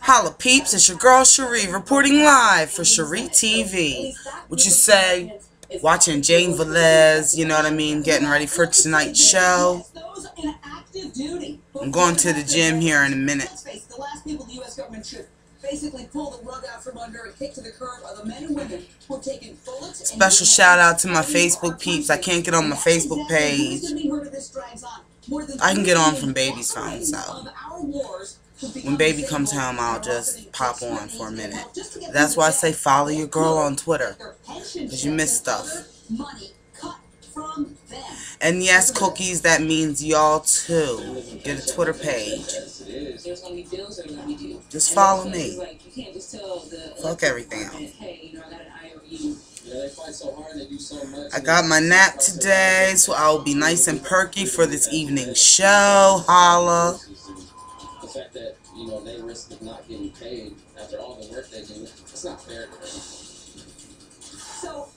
Holla peeps, it's your girl Schree reporting live for SchreeTV. What you say? Watching Jane Valez, you know what I mean? Getting ready for tonight's show. I'm going to the gym here in a minute. Special shout out to my Facebook peeps. I can't get on my Facebook page. I can get on from baby's phone, so when baby comes home, I'll just pop on for a minute. That's why I say follow your girl on Twitter, because you miss stuff. And yes, cookies, that means y'all too. Get a Twitter page. Just follow me. Fuck everything else. I got my nap today, so I will be nice and perky for this evening's show. Holla. The fact that, they risk not getting paid after all the work they do, it's not fair. So,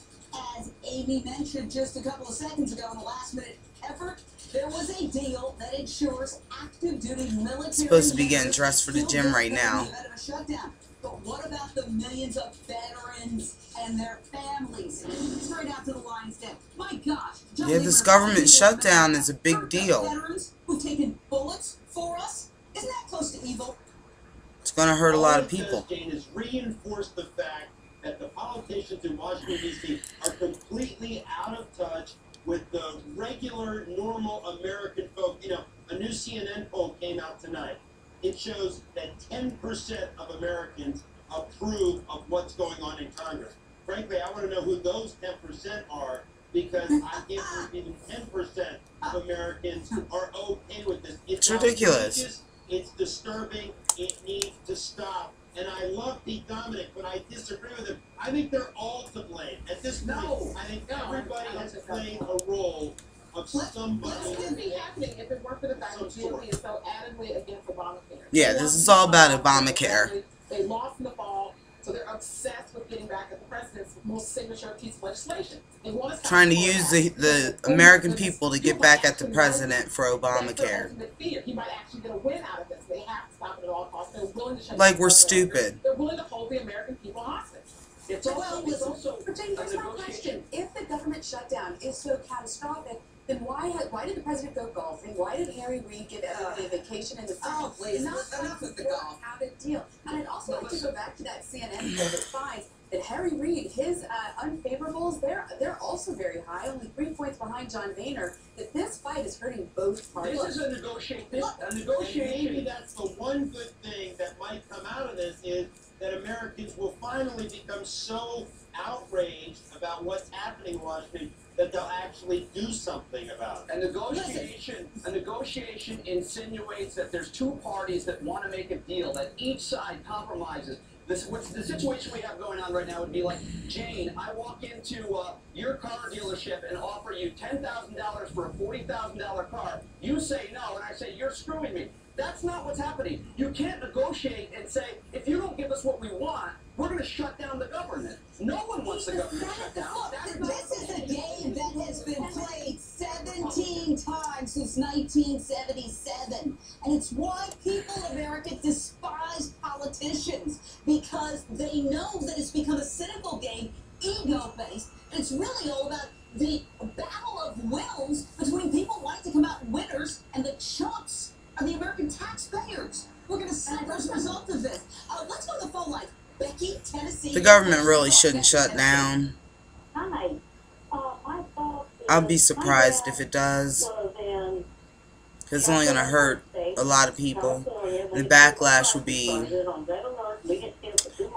as Amy mentioned just a couple of seconds ago in the last-minute effort, there was a deal that ensures active-duty military... Supposed to be getting dressed for the gym right now. But what about the millions of veterans and their families? Straight out to the lion's den. My gosh. Yeah, this government shutdown is a big deal. Veterans who've taken bullets for us? Isn't that close to evil? It's going to hurt a lot of people. Jane has reinforced the fact that the politicians in Washington, D.C. are completely out of touch with the regular, normal American folk. A new CNN poll came out tonight. It shows that 10% of Americans approve of what's going on in Congress. Frankly, I want to know who those 10% are, because I can't believe even 10% of Americans are okay with this. It's ridiculous. It's disturbing. It needs to stop. And I love Pete Dominic, but I disagree with him. I think they're all to blame. At this point, I think everybody has played a role of somebody. This wouldn't be happening if it weren't for the fact that GOP is so adamantly against Obamacare. Yeah, this is all about Obamacare. They lost in the fall, so they're obsessed with getting back at the president's most signature piece of legislation. They want to trying to use the American people to get back at the president for Obamacare. He might actually get a win out of this. They have to stop it at all costs. They're willing to shut like we're stupid. They're willing to hold the American people hostage. It's also Jane, here's my question. If the government shutdown is so catastrophic, then why did the president go golfing? Why did Harry Reid get a vacation in the summer? Please, enough with the golf. Out a deal. And I'd also like to go back to that CNN poll that finds that Harry Reid, his unfavorables, they're also very high, only 3 points behind John Boehner. That this fight is hurting both parties. This is a negotiation. Maybe that's the one good thing that might come out of this, is that Americans will finally become so outraged about what's happening in Washington that they'll actually do something about it. A negotiation insinuates that there's two parties that want to make a deal, that each side compromises. The situation we have going on right now would be like, Jane, I walk into your car dealership and offer you $10,000 for a $40,000 car. You say no, and I say, you're screwing me. That's not what's happening. You can't negotiate and say, if you don't give us what we want, we're going to shut down the government. No one wants the government shut down. This is a game that has been played 17 times since 1977. And it's why people in America despise politicians, because they know that it's become a cynical game, ego-based, and it's really all about the battle of wills between people who like to come out winners and the chumps are the American taxpayers. We're going to see the result of this. Let's go to the phone line. Becky, Tennessee. The government really shouldn't shut down. I'll be surprised if it does. It's only going to hurt a lot of people. And the backlash will be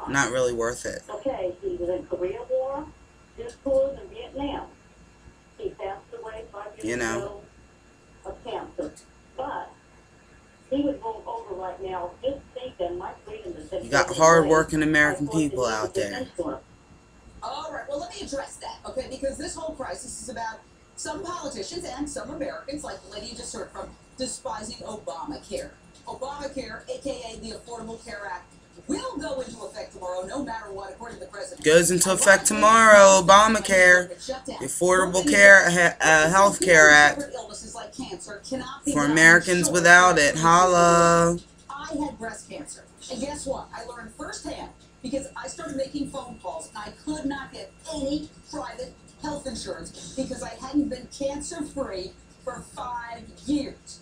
not really worth it. Okay, he was in Korea War, just tours in Vietnam. He passed away 5 years ago of cancer. But he would roll over right now, just thinking my freedom is... You got hard-working American people out there. All right, well, let me address that, okay? Because this whole crisis is about some politicians and some Americans, like the lady you just heard from, despising Obamacare. Obamacare, a.k.a. the Affordable Care Act, will go into effect tomorrow, no matter what, according to the president. Goes into effect tomorrow, Obamacare, the Affordable Health Care Act, for Americans without it. Holla. I I had breast cancer. And guess what? I learned firsthand because I started making phone calls and I could not get any private health insurance because I hadn't been cancer-free for 5 years.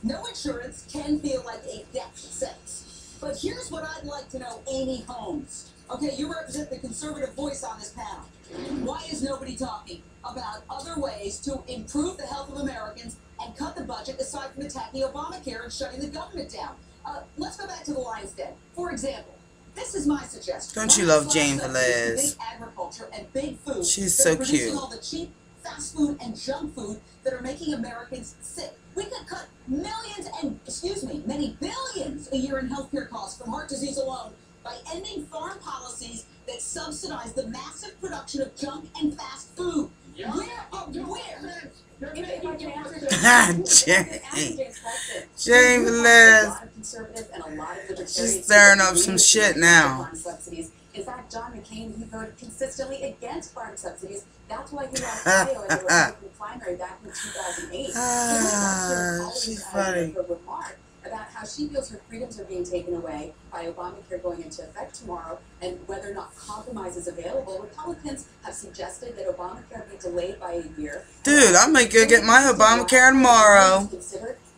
No insurance can feel like a death sentence. But here's what I'd like to know, Amy Holmes. Okay, you represent the conservative voice on this panel. Why is nobody talking about other ways to improve the health of Americans and cut the budget aside from attacking Obamacare and shutting the government down? Let's go back to the lion's den. For example, this is my suggestion. Don't you love Jane Valez? Big agriculture and big food. She's so cute. All the cheap fast food and junk food that are making Americans sick. We could cut millions and, many billions a year in healthcare costs from heart disease alone by ending foreign policies that subsidize the massive production of junk and fast food. Yeah. Where? Jane Valez. She's stirring up some shit now. In fact, John McCain, he voted consistently against farm subsidies. That's why he lost Iowa in the Republican primary back in 2008. She's funny. Her remark about how she feels her freedoms are being taken away by Obamacare going into effect tomorrow, and whether or not compromise is available. Republicans have suggested that Obamacare be delayed by a year. Dude, I might go get my Obamacare tomorrow.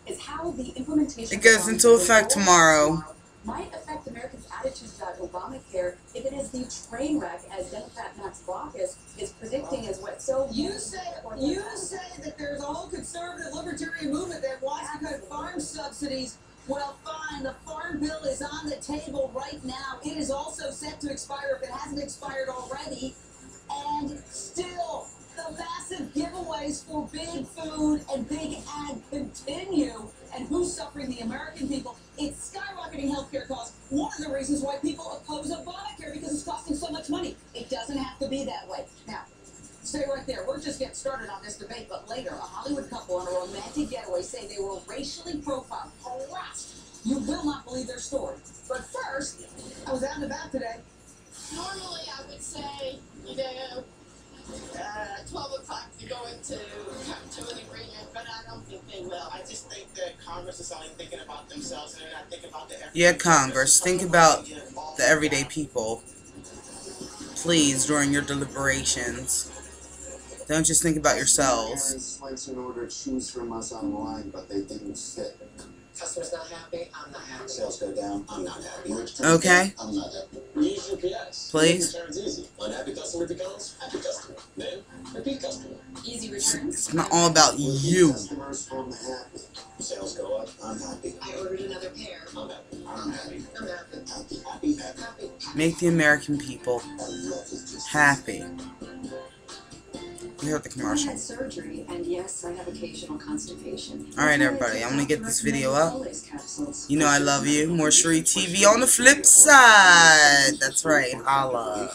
Is how the implementation it goes into effect tomorrow. Might affect Americans' attitudes about Obamacare if it is the train wreck, as Democrat Max Baucus is predicting as what. So you say that there's a whole conservative libertarian movement that wants to cut farm subsidies. Well, fine. The farm bill is on the table right now. It is also set to expire if it hasn't expired already. And still, the massive giveaways for big food and big ag continue. And who's suffering? The American people. It's skyrocketing healthcare costs. One of the reasons why people oppose Obamacare, because it's costing so much money. It doesn't have to be that way. Now, stay right there. We're just getting started on this debate, but later, a Hollywood couple on a romantic getaway say they were racially profiled, harassed. You will not believe their story. But first, I was out and about today. Normally, I would say, 12 o'clock to go into come to an agreement, but I don't think they will. I just think that Congress is only thinking about themselves and they're not thinking about the everyday. Yeah, Congress, think about the everyday people. Please, during your deliberations. Don't just think about yourselves. Parents went to order shoes from us online, but they didn't fit. Customers not happy, I'm not happy. Sales go down, I'm not happy. Okay. I'm not happy. Use UPS. Please. Returns easy. Unhappy customer becomes happy customer. Then repeat customer. Easy returns. It's not all about you. Customers from happy. Sales go up. I'm happy. I ordered another pair. I'm happy. I'm happy. I'm happy. Happy, happy, happy. Happy. Make the American people happy. You heard the I commercial. had surgery, and yes, I have occasional constipation. Alright, everybody, I'm gonna get this video up. You know I love you. More SchreeTV on the flip side. That's right. Holla.